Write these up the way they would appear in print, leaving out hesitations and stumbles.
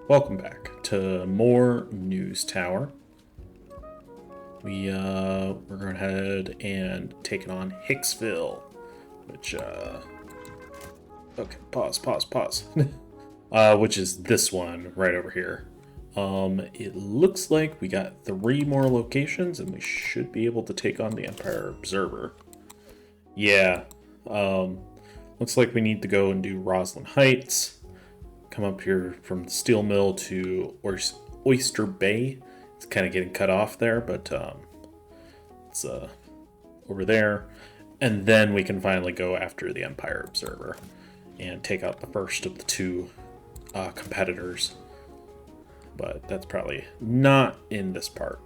Welcome back to more News Tower. We're going ahead and taking on Hicksville, which okay, pause. Which is this one right over here. It looks like we got 3 more locations, and we should be able to take on the Empire Observer. Yeah, looks like we need to go and do Roslyn Heights. Come up here from the steel mill to Oyster Bay. It's kind of getting cut off there, but it's over there. And then we can finally go after the Empire Observer and take out the first of the 2 competitors. But that's probably not in this part.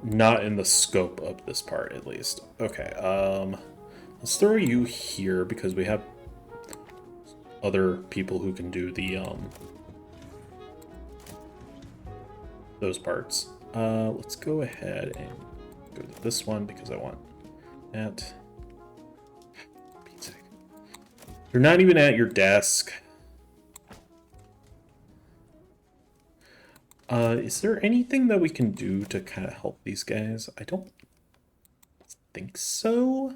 Not in the scope of this part, at least. Okay, let's throw you here because we have other people who can do the those parts. Let's go ahead and go to this one because I want that. You're not even at your desk. Is there anything that we can do to kind of help these guys? I don't think so.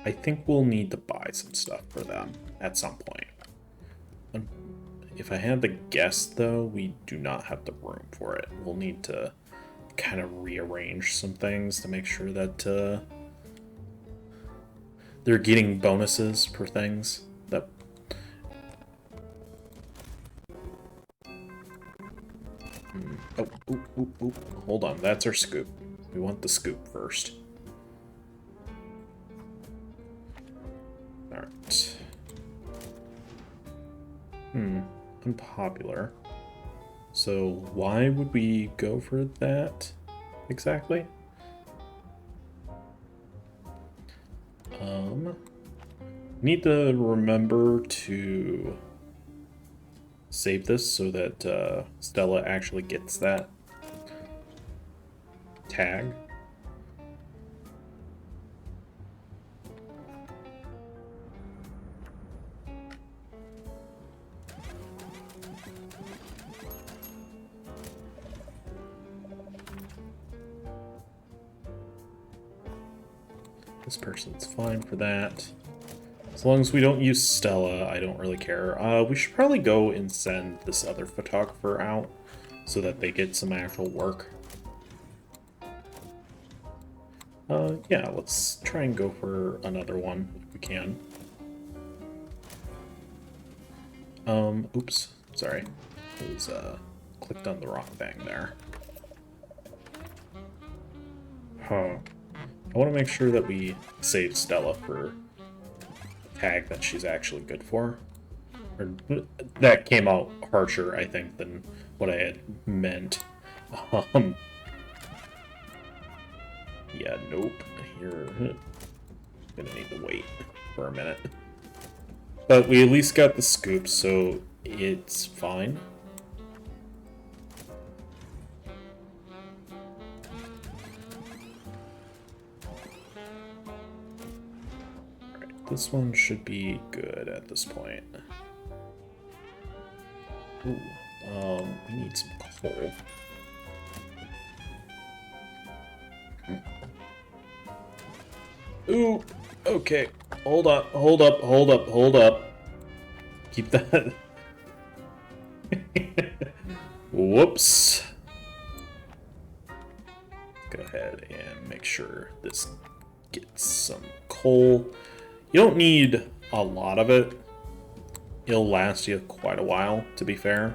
I think we'll need to buy some stuff for them at some point. If I had to guess, though, we do not have the room for it. We'll need to kind of rearrange some things to make sure that they're getting bonuses for things that... Oh, hold on, that's our scoop. We want the scoop first. Alright. Unpopular. So why would we go for that exactly? Need to remember to save this so that Stella actually gets that tag. This person's fine for that. As long as we don't use Stella, I don't really care. We should probably go and send this other photographer out so that they get some actual work. Yeah, let's try and go for another one if we can. Oops, sorry. I was, clicked on the wrong thing there. Huh. I want to make sure that we save Stella for a tag that she's actually good for. Or that came out harsher, I think, than what I had meant. Yeah, nope. You're gonna need to wait for a minute. But we at least got the scoop, so it's fine. This one should be good at this point. Ooh, we need some coal. Ooh, okay. Hold up. Keep that. Whoops. Go ahead and make sure this gets some coal. You don't need a lot of it. It'll last you quite a while, to be fair.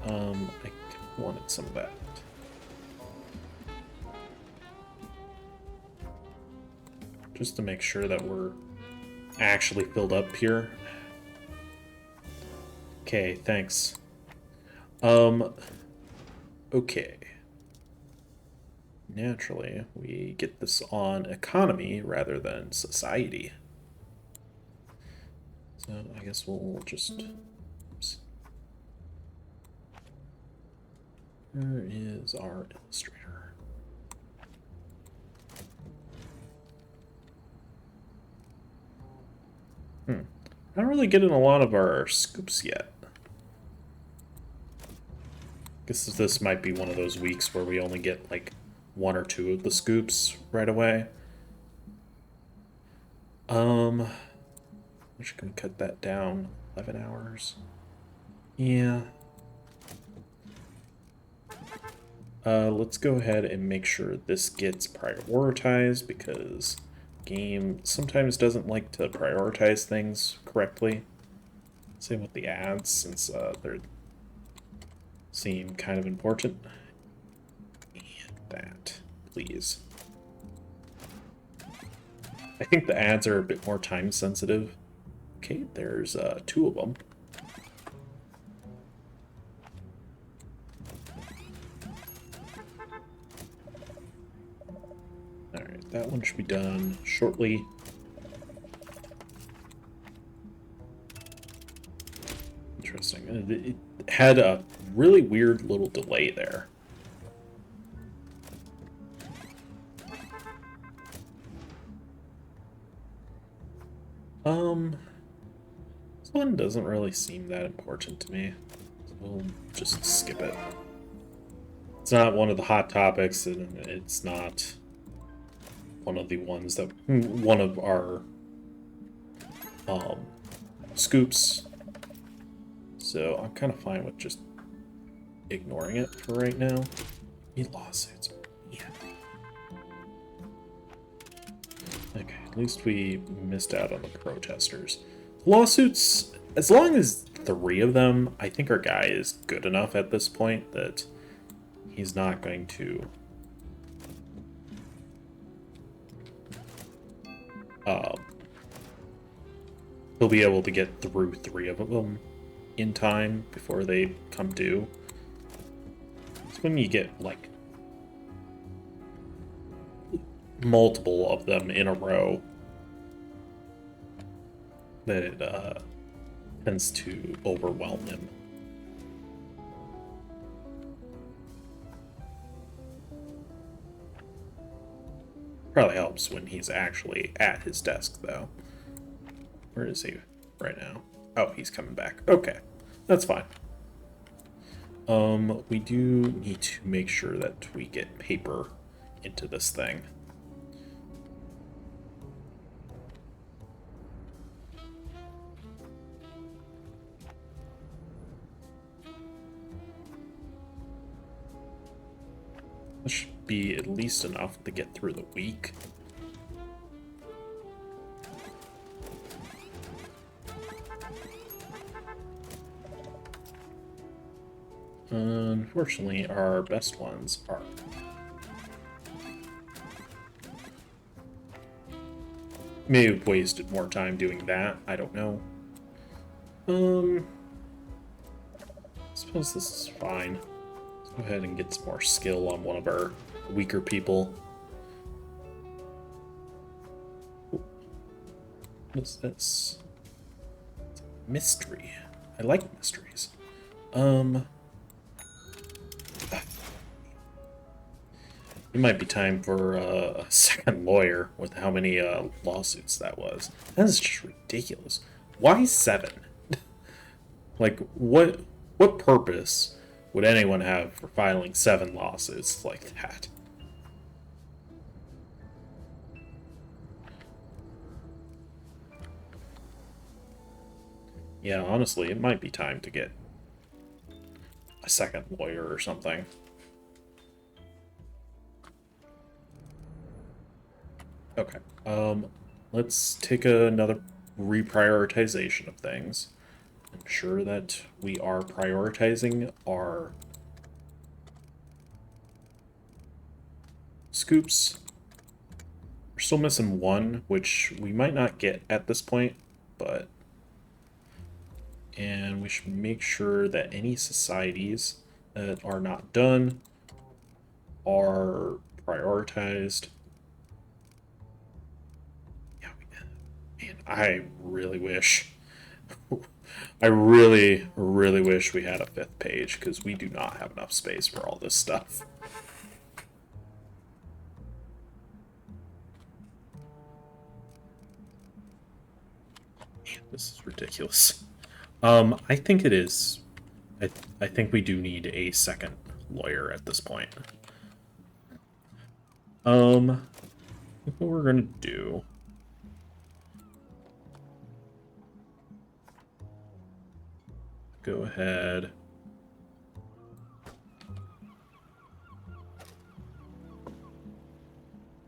I wanted some of that. Just to make sure that we're actually filled up here. Okay, thanks. Okay. Naturally, we get this on economy rather than society. I guess we'll just... Oops. Where is our illustrator? Not really getting a lot of our scoops yet. Guess this might be one of those weeks where we only get like 1 or 2 of the scoops right away. I'm just gonna cut that down. 11 hours. Yeah. Let's go ahead and make sure this gets prioritized because game sometimes doesn't like to prioritize things correctly. Same with the ads, since they seem kind of important. And that, please. I think the ads are a bit more time sensitive. Okay, there's 2 of them. Alright, that one should be done shortly. Interesting. It had a really weird little delay there. This one doesn't really seem that important to me. So we'll just skip it. It's not one of the hot topics, and it's not one of the ones that... one of our scoops. So I'm kind of fine with just ignoring it for right now. Need lawsuits. Yeah. Okay, at least we missed out on the protesters. Lawsuits, as long as 3 of them, I think our guy is good enough at this point that he's not going to he'll be able to get through 3 of them in time before they come due. It's when you get like multiple of them in a row that it tends to overwhelm him. Probably helps when he's actually at his desk, though. Where is he right now? Oh, he's coming back. Okay, that's fine. We do need to make sure that we get paper into this thing. This should be at least enough to get through the week. Unfortunately, our best ones are... Maybe we've wasted more time doing that. I don't know. I suppose this is fine. Let's go ahead and get some more skill on one of our weaker people. What is this? It's a mystery. I like mysteries. It might be time for a second lawyer with how many lawsuits that was. That is just ridiculous. Why 7? Like, what purpose would anyone have for filing 7 lawsuits like that? Yeah, honestly, it might be time to get a second lawyer or something. Okay, let's take another reprioritization of things. Ensure that we are prioritizing our scoops. We're still missing 1, which we might not get at this point, but... And we should make sure that any societies that are not done are prioritized. Yeah, man, I really wish I really, really wish we had a 5th page, because we do not have enough space for all this stuff. This is ridiculous. I think it is. I think we do need a second lawyer at this point. What we're gonna do. Go ahead.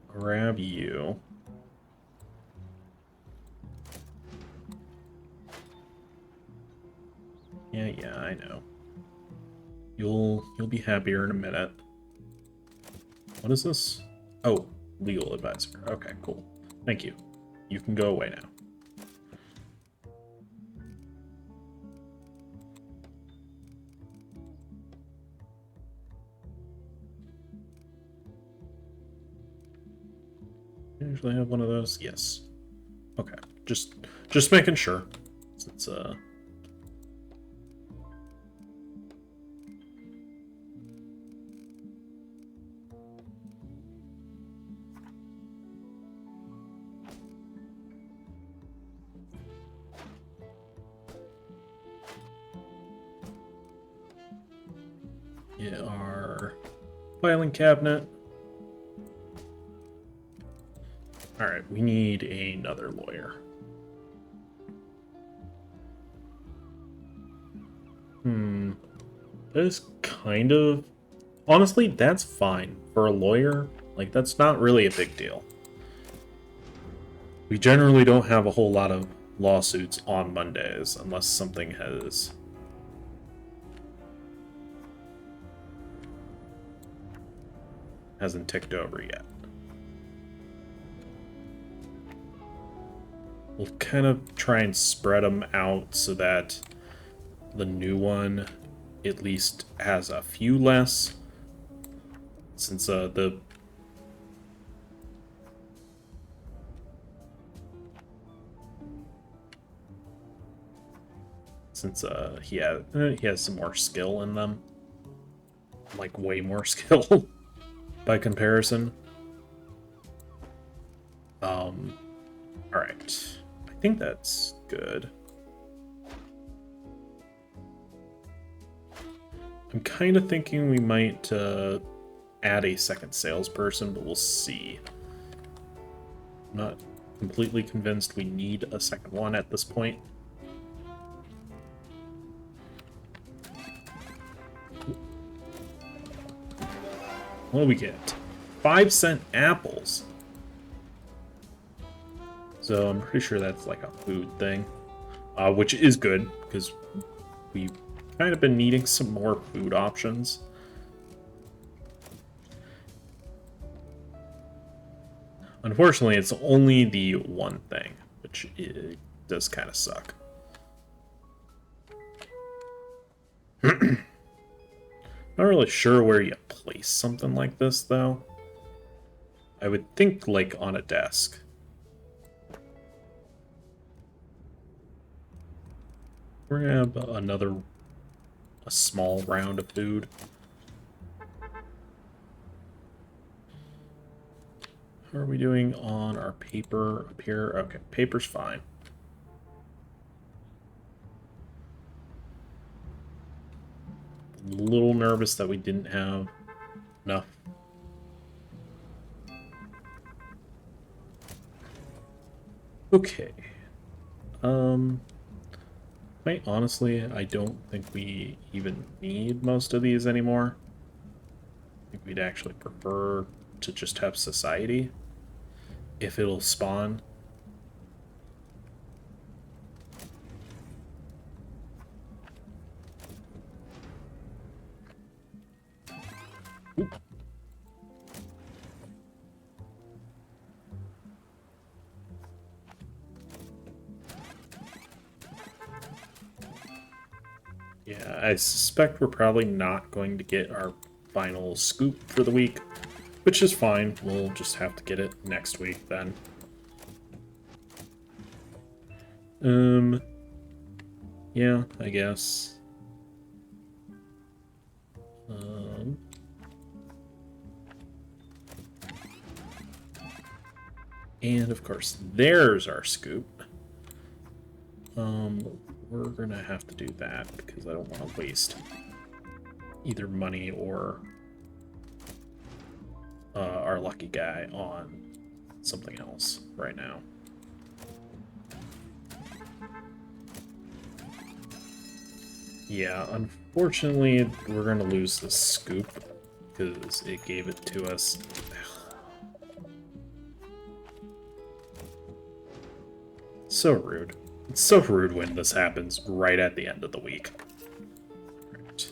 Grab you. Yeah, I know. You'll be happier in a minute. What is this? Oh, legal advisor. Okay, cool. Thank you. You can go away now. I usually have one of those. Yes. Okay. Just making sure. Since our filing cabinet. Alright, we need another lawyer. That is kind of... Honestly, that's fine. For a lawyer, like, that's not really a big deal. We generally don't have a whole lot of lawsuits on Mondays, unless something hasn't ticked over yet. We'll kind of try and spread them out so that the new one at least has a few less. Since he has some more skill in them, like way more skill by comparison. All right, I think that's good. I'm kind of thinking we might add a second salesperson, but we'll see. I'm not completely convinced we need a second one at this point. What do we get? 5-cent apples. So I'm pretty sure that's like a food thing, which is good because we've kind of been needing some more food options. Unfortunately, it's only the one thing, which does kind of suck. Not really sure where you place something like this, though. I would think, like, on a desk. We're gonna have a small round of food. How are we doing on our paper up here? Okay, paper's fine. A little nervous that we didn't have enough. Okay. Quite honestly, I don't think we even need most of these anymore. I think we'd actually prefer to just have society if it'll spawn. Oop. Yeah, I suspect we're probably not going to get our final scoop for the week, which is fine. We'll just have to get it next week then. Yeah, I guess. Um, and of course, there's our scoop. We're gonna have to do that because I don't want to waste either money or our lucky guy on something else right now. Yeah, unfortunately, we're gonna lose this scoop because it gave it to us. So rude. It's so rude when this happens right at the end of the week. Right.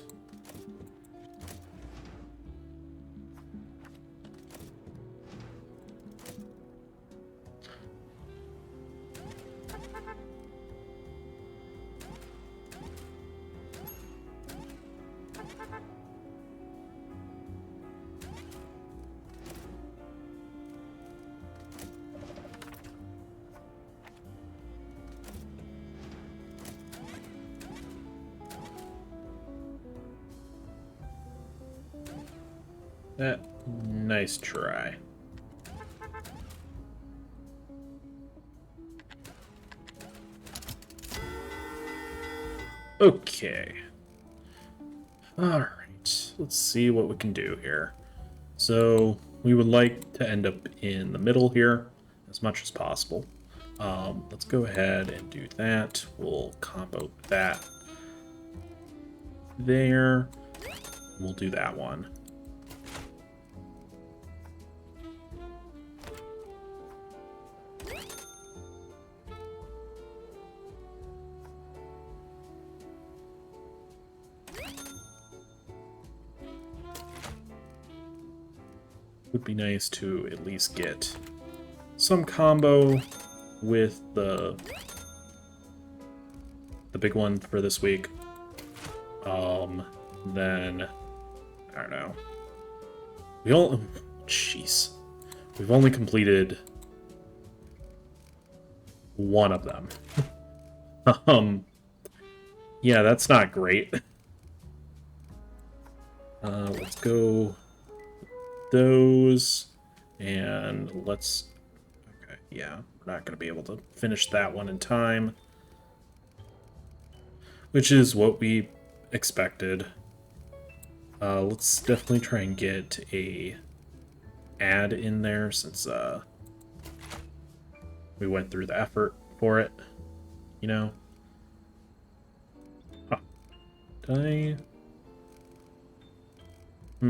Nice try. Okay. Alright, let's see what we can do here. So, we would like to end up in the middle here as much as possible. Let's go ahead and do that. We'll combo that there. We'll do that one. Would be nice to at least get some combo with the big one for this week. Then I don't know. Jeez, we've only completed one of them. Yeah, that's not great. Let's go those, and let's. Okay, yeah, we're not going to be able to finish that one in time, which is what we expected. Let's definitely try and get a ad in there since we went through the effort for it, you know. Huh. Did I?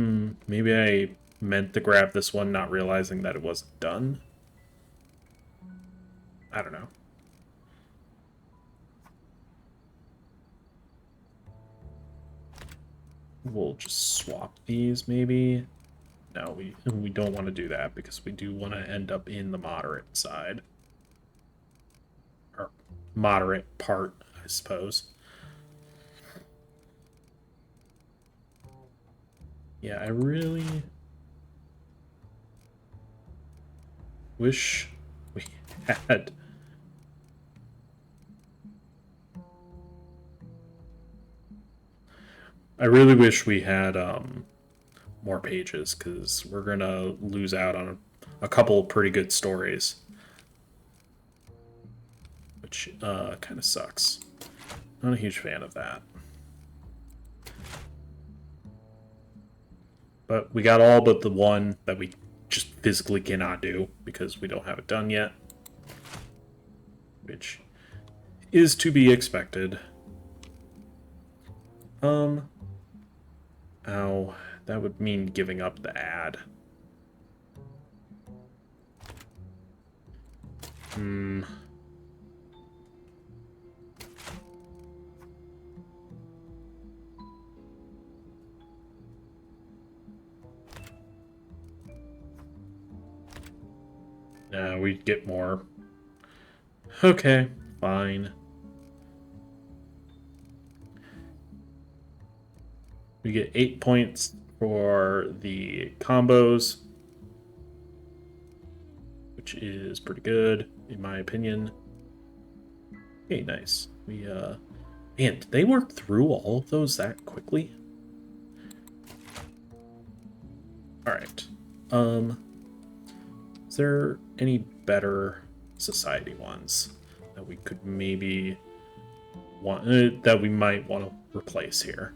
Maybe I meant to grab this one, not realizing that it wasn't done. I don't know. We'll just swap these, maybe. No, we don't want to do that because we do want to end up in the moderate side. Or moderate part, I suppose. Yeah, I really wish we had... I really wish we had more pages, because we're going to lose out on a couple pretty good stories. Which kind of sucks. Not a huge fan of that. But we got all but the one that we just physically cannot do because we don't have it done yet. Which is to be expected. Ow. That would mean giving up the ad. Nah, we'd get more. Okay, fine. We get 8 points for the combos, which is pretty good, in my opinion. Okay, nice. We Man, did they work through all of those that quickly? Alright. Is there any better society ones that we could maybe want that we might want to replace here?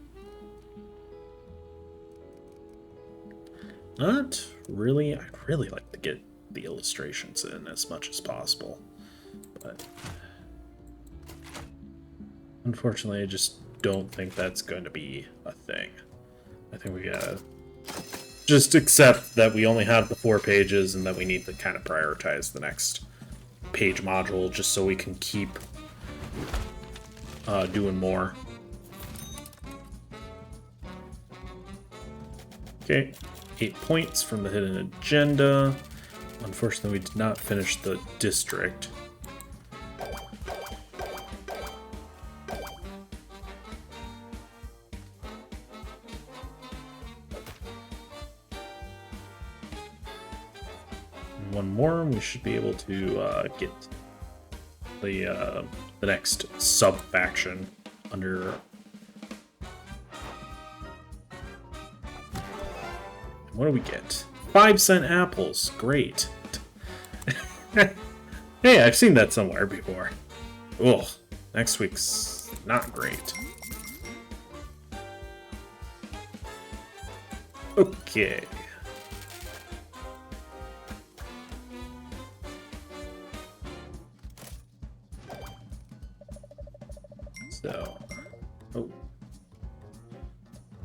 Not really. I'd really like to get the illustrations in as much as possible, but unfortunately I just don't think that's going to be a thing. I think we gotta just accept that we only have the 4 pages and that we need to kind of prioritize the next page module just so we can keep doing more. Okay, 8 points from the hidden agenda. Unfortunately, we did not finish the district. One more, we should be able to get the next sub faction under. What do we get? 5-cent apples. Great. Hey, I've seen that somewhere before. Ugh, next week's not great. Okay. So,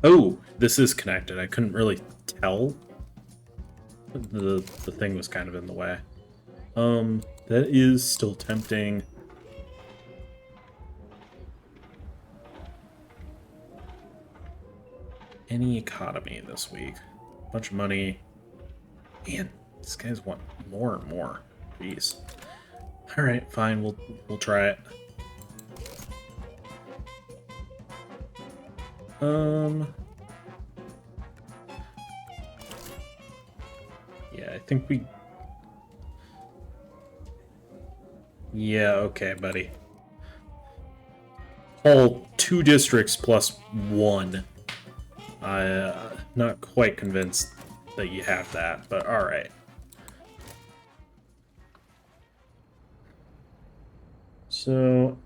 oh, this is connected. I couldn't really tell. The thing was kind of in the way. That is still tempting. Any economy this week. Bunch of money. Man, these guys want more and more. Jeez. All right, fine. We'll try it. Yeah, I think we... Yeah, okay, buddy. All 2 districts plus 1. Not quite convinced that you have that, but alright. So...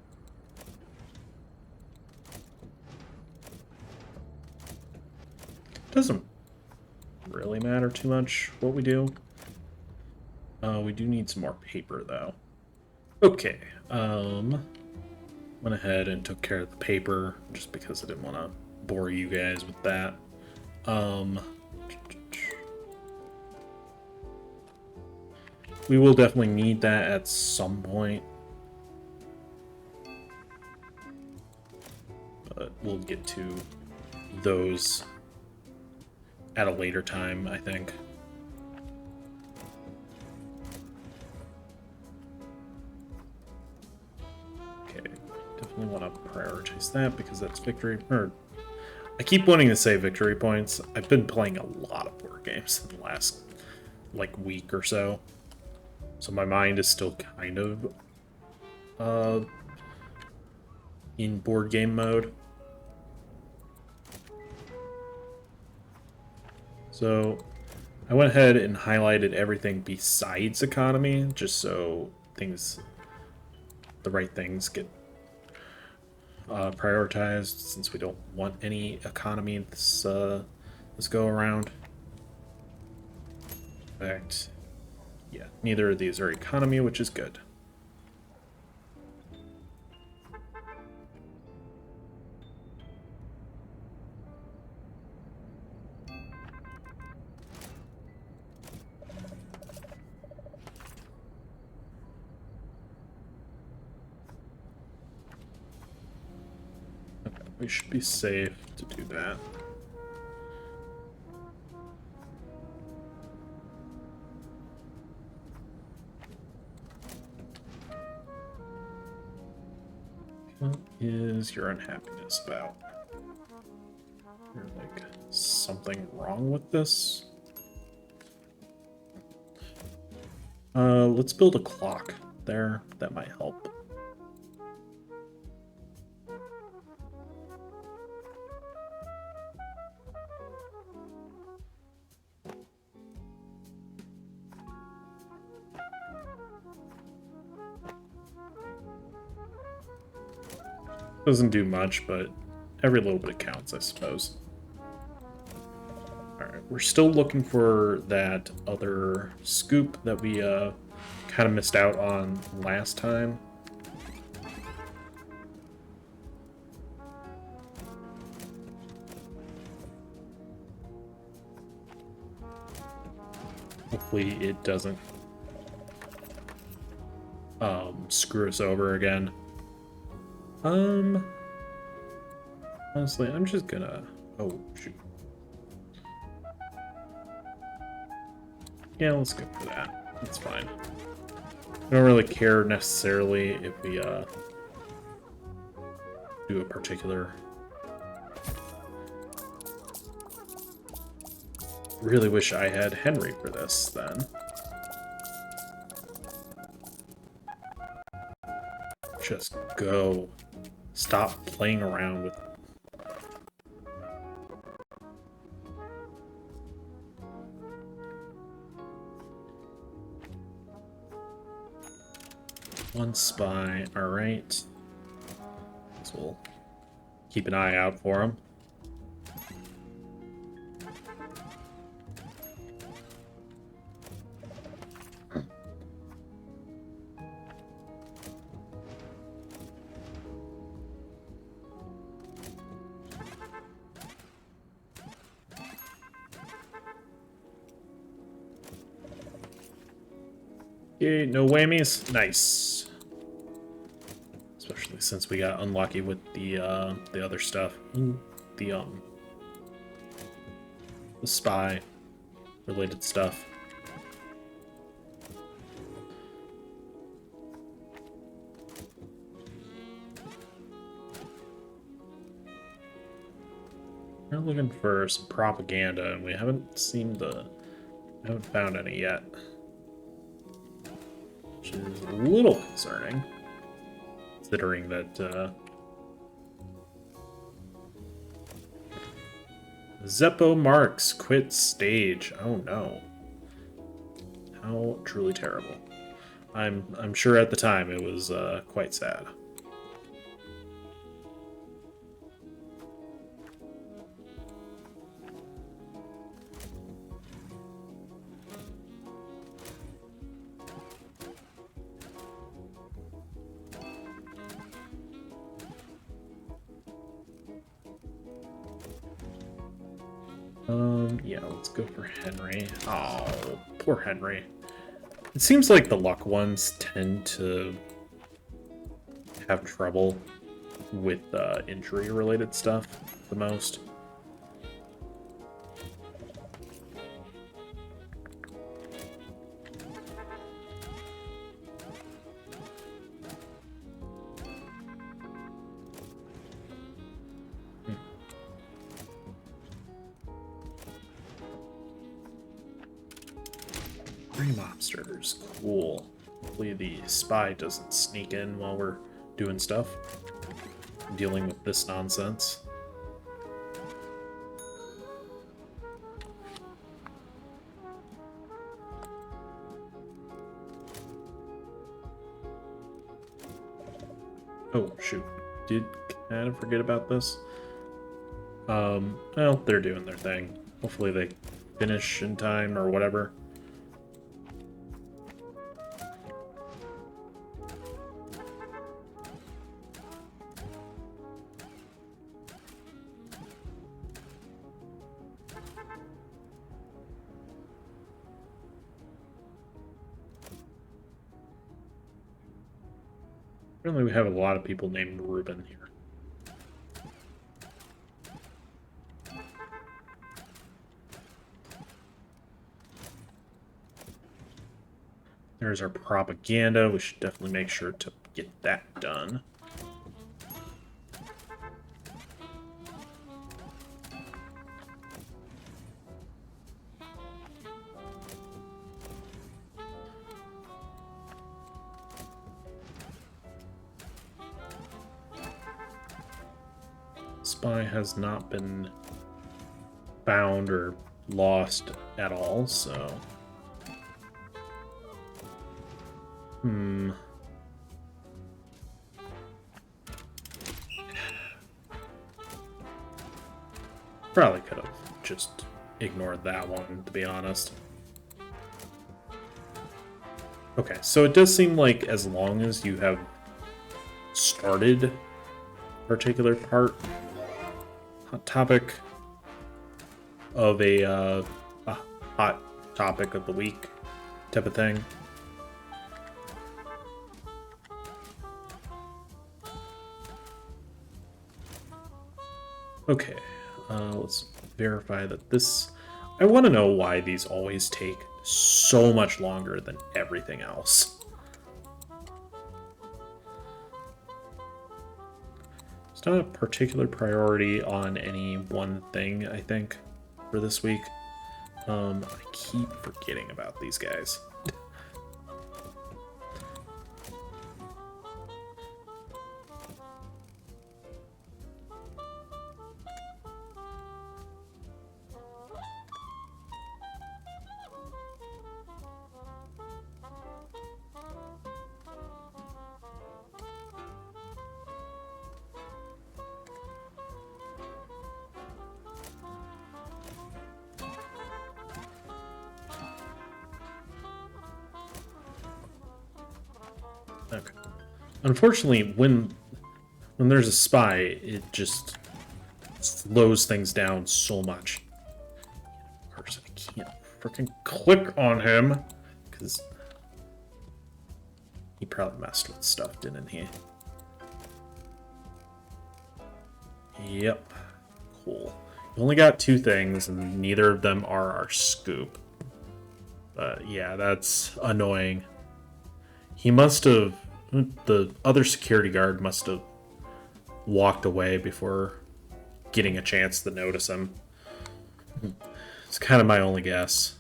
Doesn't really matter too much what we do. We do need some more paper, though. Okay, went ahead and took care of the paper, just because I didn't want to bore you guys with that. We will definitely need that at some point. But we'll get to those at a later time, I think. Okay, definitely want to prioritize that because that's victory. Or I keep wanting to say victory points. I've been playing a lot of board games in the last like week or so, so my mind is still kind of in board game mode. So I went ahead and highlighted everything besides economy, just so the right things get prioritized, since we don't want any economy this go around. In fact, yeah, neither of these are economy, which is good. We should be safe to do that. What is your unhappiness about? You're like, something wrong with this? Let's build a clock there. That might help. Doesn't do much, but every little bit counts, I suppose. Alright, we're still looking for that other scoop that we kind of missed out on last time. Hopefully it doesn't screw us over again. Honestly, I'm just gonna... Oh, shoot. Yeah, let's go for that. That's fine. I don't really care necessarily if we do a particular... Really wish I had Henry for this, then. Just go. Stop playing around with... One spy, alright. So we'll keep an eye out for him. Okay, no whammies. Nice. Especially since we got unlucky with the other stuff. The spy related stuff. We're looking for some propaganda, and we haven't found any yet. Which is a little concerning, considering that Zeppo Marks quit stage. Oh no. How truly terrible. I'm sure at the time it was quite sad. Yeah, let's go for Henry. Oh, poor Henry. It seems like the luck ones tend to have trouble with injury-related stuff the most. Three mobsters, cool. Hopefully the spy doesn't sneak in while we're doing stuff. Dealing with this nonsense. Oh, shoot. Did kind of forget about this. Well, they're doing their thing. Hopefully they finish in time or whatever. Apparently we have a lot of people named Ruben here. There's our propaganda. We should definitely make sure to get that done. Spy has not been found or lost at all, so... Probably could have just ignored that one, to be honest. Okay, so it does seem like as long as you have started a particular hot topic of a hot topic of the week type of thing. Okay, let's verify that this... I want to know why these always take so much longer than everything else. It's not a particular priority on any one thing, I think, for this week. I keep forgetting about these guys. Okay. Unfortunately, when there's a spy, it just slows things down so much. Of course, I can't freaking click on him because he probably messed with stuff, didn't he? Yep. Cool. We only got 2 things, and neither of them are our scoop. But yeah, that's annoying. He must have... The other security guard must have walked away before getting a chance to notice him. It's kind of my only guess.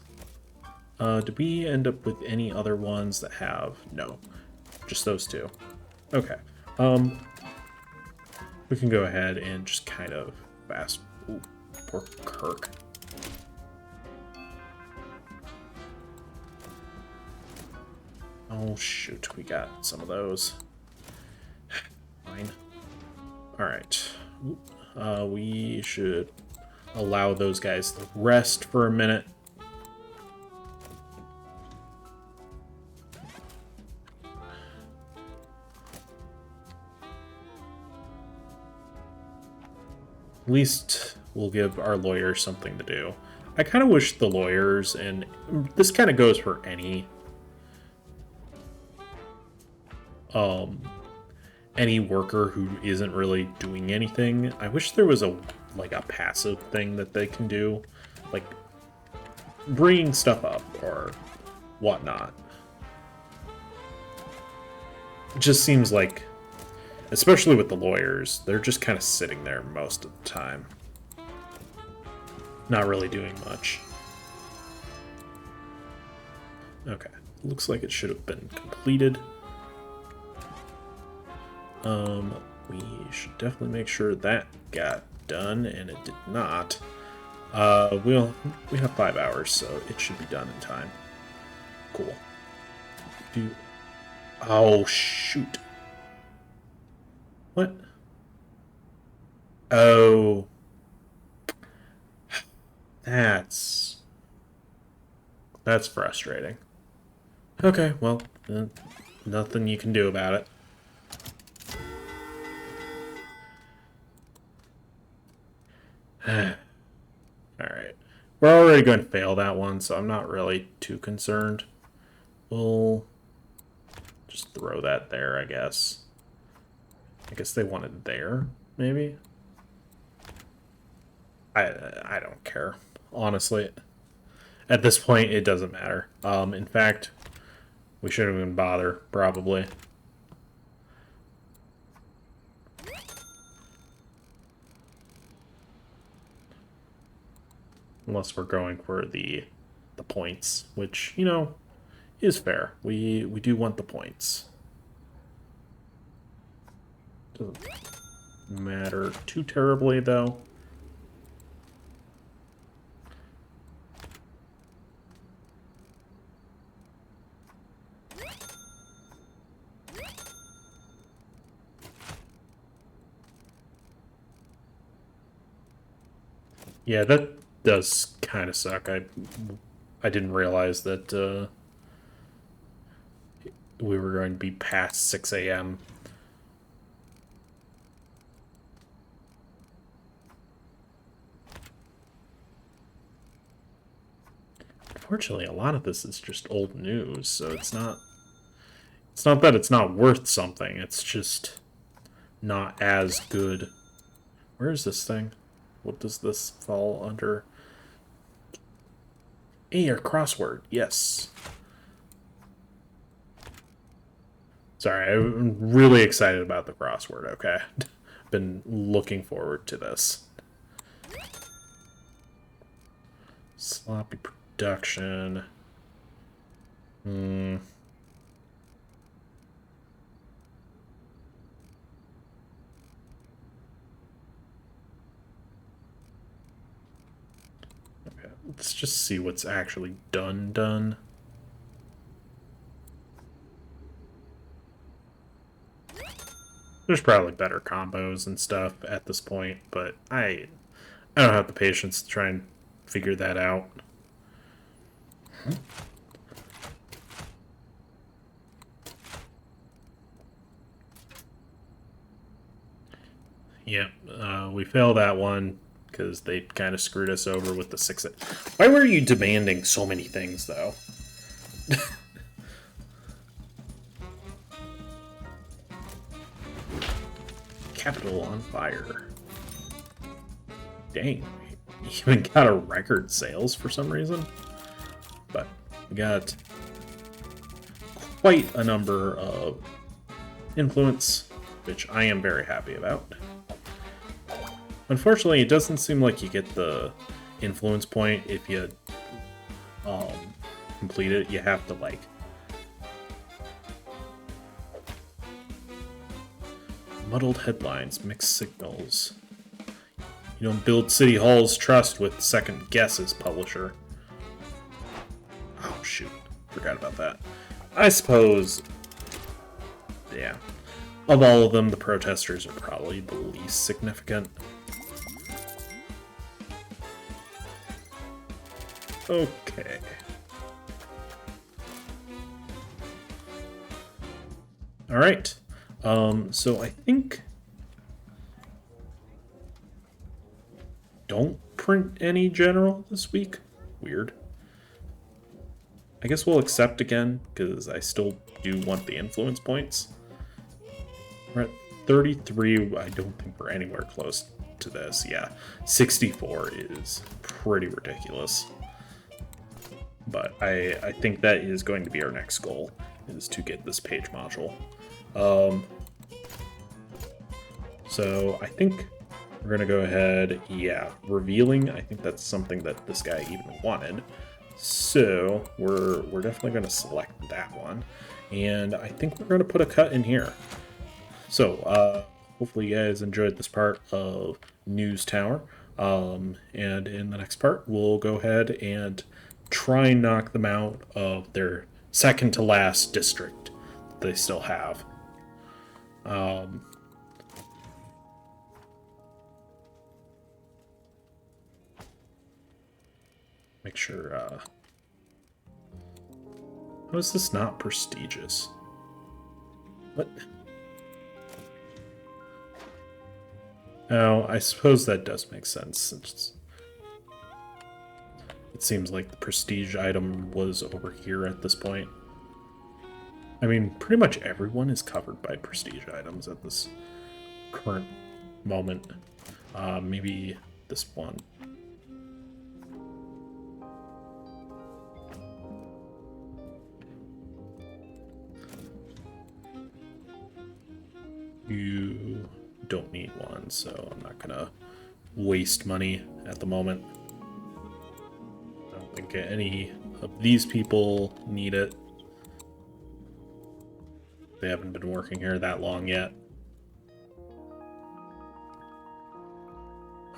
Did we end up with any other ones that have... No. Just those 2. Okay. We can go ahead and just kind of fast... Ooh, poor Kirk. Oh, shoot. We got some of those. Fine. Alright. We should allow those guys to rest for a minute. At least we'll give our lawyers something to do. I kind of wish the lawyers, and this kind of goes for any worker who isn't really doing anything. I wish there was a passive thing that they can do, like bringing stuff up or whatnot. It just seems like, especially with the lawyers, they're just kind of sitting there most of the time, not really doing much. Okay, looks like it should have been completed. We should definitely make sure that got done, and it did not. We have 5 hours, so it should be done in time. Cool. Oh, shoot. What? Oh. That's frustrating. Okay, well, nothing you can do about it. Alright. We're already going to fail that one, so I'm not really too concerned. We'll just throw that there, I guess. I guess they wanted it there, maybe? I don't care, honestly. At this point, it doesn't matter. In fact, we shouldn't even bother, probably. Unless we're going for the points, which, you know, is fair. We do want the points. Doesn't matter too terribly, though. Yeah, that does kind of suck. I didn't realize that we were going to be past 6 a.m. Unfortunately, a lot of this is just old news, so it's not that it's not worth something, it's just not as good. Where is this thing? What does this fall under? A or crossword, yes. Sorry, I'm really excited about the crossword, okay? Been looking forward to this. Sloppy production. Okay, let's just see what's actually done. There's probably better combos and stuff at this point, but I don't have the patience to try and figure that out. Yep, we failed that one because they kind of screwed us over with the 6. Why were you demanding so many things, though? Capital on fire. Dang, we even got a record sales for some reason. But we got quite a number of influence, which I am very happy about. Unfortunately, it doesn't seem like you get the influence point if you complete it. You have to, like, muddled headlines, mixed signals. You don't build City Hall's trust with second guesses, publisher. Oh, shoot. Forgot about that. I suppose, yeah. Of all of them, the protesters are probably the least significant. Okay. Alright. So I think... Don't print any general this week? Weird. I guess we'll accept again, because I still do want the influence points. We're at 33. I don't think we're anywhere close to this. Yeah, 64 is pretty ridiculous. But I think that is going to be our next goal, is to get this page module. So I think we're going to go ahead, yeah, revealing. I think that's something that this guy even wanted. So we're definitely going to select that one. And I think we're going to put a cut in here. So hopefully you guys enjoyed this part of News Tower. And in the next part, we'll go ahead and try and knock them out of their second to last district that they still have. Make sure, how is this not prestigious? What? Oh, I suppose that does make sense, since it seems like the prestige item was over here at this point. I mean, pretty much everyone is covered by prestige items at this current moment. Maybe this one. You don't need one, so I'm not gonna waste money at the moment. I don't think any of these people need it. They haven't been working here that long yet.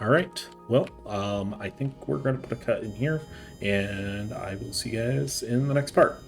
Alright, well, I think we're going to put a cut in here, and I will see you guys in the next part.